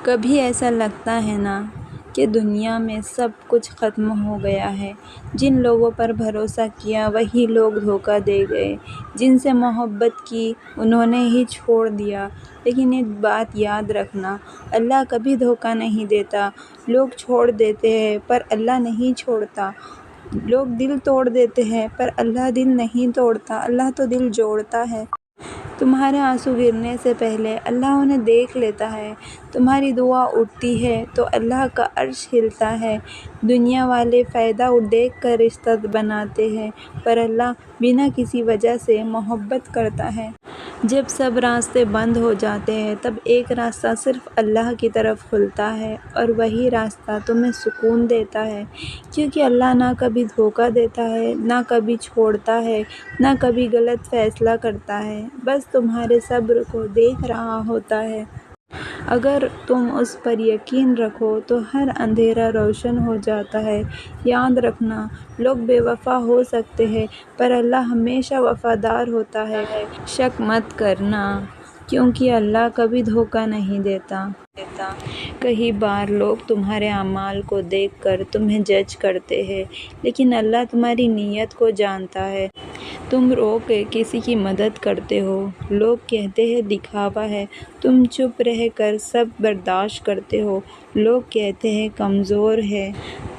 کبھی ایسا لگتا ہے نا کہ دنیا میں سب کچھ ختم ہو گیا ہے۔ جن لوگوں پر بھروسہ کیا وہی لوگ دھوکہ دے گئے، جن سے محبت کی انہوں نے ہی چھوڑ دیا۔ لیکن ایک بات یاد رکھنا، اللہ کبھی دھوکہ نہیں دیتا۔ لوگ چھوڑ دیتے ہیں پر اللہ نہیں چھوڑتا۔ لوگ دل توڑ دیتے ہیں پر اللہ دل نہیں توڑتا، اللہ تو دل جوڑتا ہے۔ تمہارے آنسو گرنے سے پہلے اللہ انہیں دیکھ لیتا ہے۔ تمہاری دعا اٹھتی ہے تو اللہ کا عرش ہلتا ہے۔ دنیا والے فائدہ دیکھ کر رشتہ بناتے ہیں پر اللہ بنا کسی وجہ سے محبت کرتا ہے۔ جب سب راستے بند ہو جاتے ہیں تب ایک راستہ صرف اللہ کی طرف کھلتا ہے اور وہی راستہ تمہیں سکون دیتا ہے، کیونکہ اللہ نہ کبھی دھوکہ دیتا ہے، نہ کبھی چھوڑتا ہے، نہ کبھی غلط فیصلہ کرتا ہے، بس تمہارے صبر کو دیکھ رہا ہوتا ہے۔ اگر تم اس پر یقین رکھو تو ہر اندھیرا روشن ہو جاتا ہے۔ یاد رکھنا، لوگ بے وفا ہو سکتے ہیں پر اللہ ہمیشہ وفادار ہوتا ہے۔ شک مت کرنا، کیونکہ اللہ کبھی دھوکہ نہیں دیتا۔ کئی بار لوگ تمہارے اعمال کو دیکھ کر تمہیں جج کرتے ہیں، لیکن اللہ تمہاری نیت کو جانتا ہے۔ تم رو کے کسی کی مدد کرتے ہو، لوگ کہتے ہیں دکھاوا ہے۔ تم چپ رہ کر سب برداشت کرتے ہو، لوگ کہتے ہیں کمزور ہے۔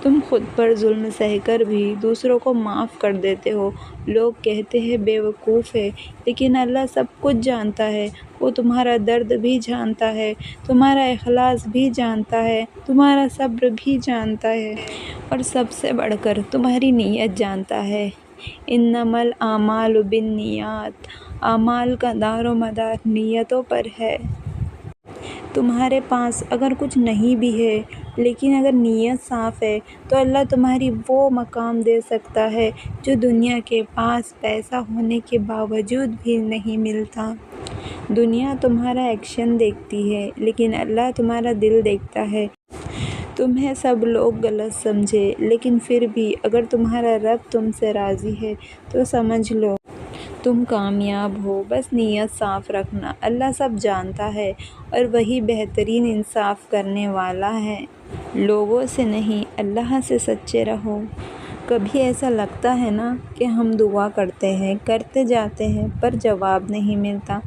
تم خود پر ظلم سہ کر بھی دوسروں کو معاف کر دیتے ہو، لوگ کہتے ہیں بے وقوف ہے۔ لیکن اللہ سب کچھ جانتا ہے، وہ تمہارا درد بھی جانتا ہے، تمہارا اخلاص بھی جانتا ہے، تمہارا صبر بھی جانتا ہے، اور سب سے بڑھ کر تمہاری نیت جانتا ہے۔ انما الاعمال بالنیات، اعمال کا دار و مدار نیتوں پر ہے۔ تمہارے پاس اگر کچھ نہیں بھی ہے لیکن اگر نیت صاف ہے تو اللہ تمہیں وہ مقام دے سکتا ہے جو دنیا کے پاس پیسہ ہونے کے باوجود بھی نہیں ملتا۔ دنیا تمہارا ایکشن دیکھتی ہے لیکن اللہ تمہارا دل دیکھتا ہے۔ تمہیں سب لوگ غلط سمجھیں لیکن پھر بھی اگر تمہارا رب تم سے راضی ہے تو سمجھ لو تم کامیاب ہو۔ بس نیت صاف رکھنا، اللہ سب جانتا ہے اور وہی بہترین انصاف کرنے والا ہے۔ لوگوں سے نہیں، اللہ سے سچے رہو۔ کبھی ایسا لگتا ہے نا کہ ہم دعا کرتے جاتے ہیں پر جواب نہیں ملتا،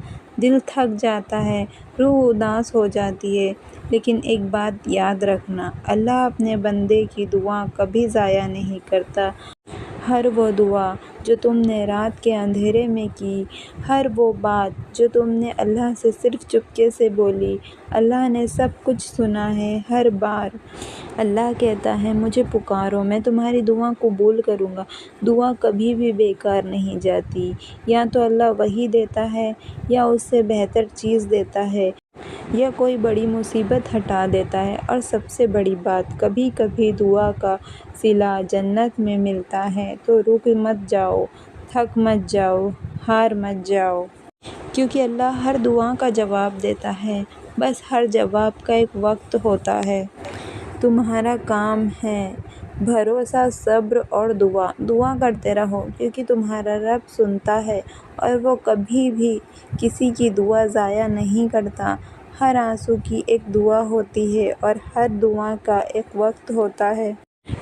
دل تھک جاتا ہے، روح اداس ہو جاتی ہے۔ لیکن ایک بات یاد رکھنا، اللہ اپنے بندے کی دعا کبھی ضائع نہیں کرتا۔ ہر وہ دعا جو تم نے رات کے اندھیرے میں کی، ہر وہ بات جو تم نے اللہ سے صرف چپکے سے بولی، اللہ نے سب کچھ سنا ہے۔ ہر بار اللہ کہتا ہے مجھے پکارو، میں تمہاری دعا قبول کروں گا۔ دعا کبھی بھی بیکار نہیں جاتی، یا تو اللہ وہی دیتا ہے یا اس سے بہتر چیز دیتا ہے، یا کوئی بڑی مصیبت ہٹا دیتا ہے، اور سب سے بڑی بات، کبھی کبھی دعا کا صلہ جنت میں ملتا ہے۔ تو رک مت جاؤ، تھک مت جاؤ، ہار مت جاؤ، کیونکہ اللہ ہر دعا کا جواب دیتا ہے، بس ہر جواب کا ایک وقت ہوتا ہے۔ تمہارا کام ہے بھروسہ، صبر اور دعا کرتے رہو، کیونکہ تمہارا رب سنتا ہے اور وہ کبھی بھی کسی کی دعا ضائع نہیں کرتا۔ ہر آنسو کی ایک دعا ہوتی ہے اور ہر دعا کا ایک وقت ہوتا ہے۔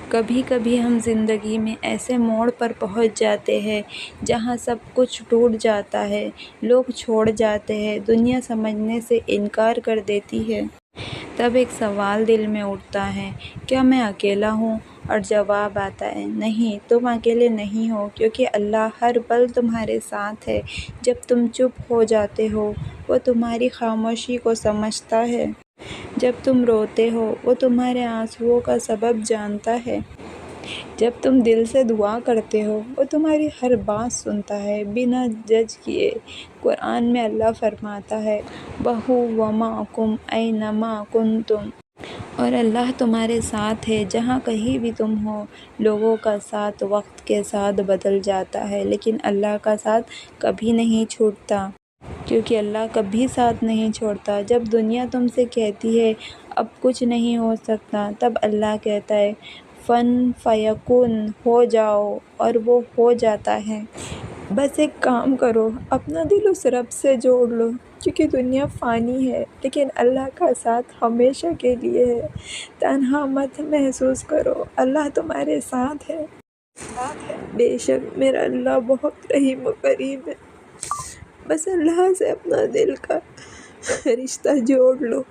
کبھی کبھی ہم زندگی میں ایسے موڑ پر پہنچ جاتے ہیں جہاں سب کچھ ٹوٹ جاتا ہے، لوگ چھوڑ جاتے ہیں، دنیا سمجھنے سے انکار کر دیتی ہے۔ تب ایک سوال دل میں اٹھتا ہے، کیا میں اکیلا ہوں؟ اور جواب آتا ہے نہیں، تم اکیلے نہیں ہو، کیونکہ اللہ ہر پل تمہارے ساتھ ہے۔ جب تم چپ ہو جاتے ہو وہ تمہاری خاموشی کو سمجھتا ہے، جب تم روتے ہو وہ تمہارے آنسوؤں کا سبب جانتا ہے، جب تم دل سے دعا کرتے ہو وہ تمہاری ہر بات سنتا ہے بنا جج کیے۔ قرآن میں اللہ فرماتا ہے وَهُوَ مَعَكُمْ أَيْنَمَا كُنْتُمْ، اور اللہ تمہارے ساتھ ہے جہاں کہیں بھی تم ہو۔ لوگوں کا ساتھ وقت کے ساتھ بدل جاتا ہے لیکن اللہ کا ساتھ کبھی نہیں چھوٹتا، کیونکہ اللہ کبھی ساتھ نہیں چھوڑتا۔ جب دنیا تم سے کہتی ہے اب کچھ نہیں ہو سکتا، تب اللہ کہتا ہے فن فیکن، ہو جاؤ، اور وہ ہو جاتا ہے۔ بس ایک کام کرو، اپنا دل اس رب سے جوڑ لو کیونکہ دنیا فانی ہے لیکن اللہ کا ساتھ ہمیشہ کے لیے ہے۔ تنہا مت محسوس کرو، اللہ تمہارے ساتھ ہے۔ بے شک میرا اللہ بہت رحیم و کریم ہے۔ بس اللہ سے اپنا دل کا رشتہ جوڑ لو۔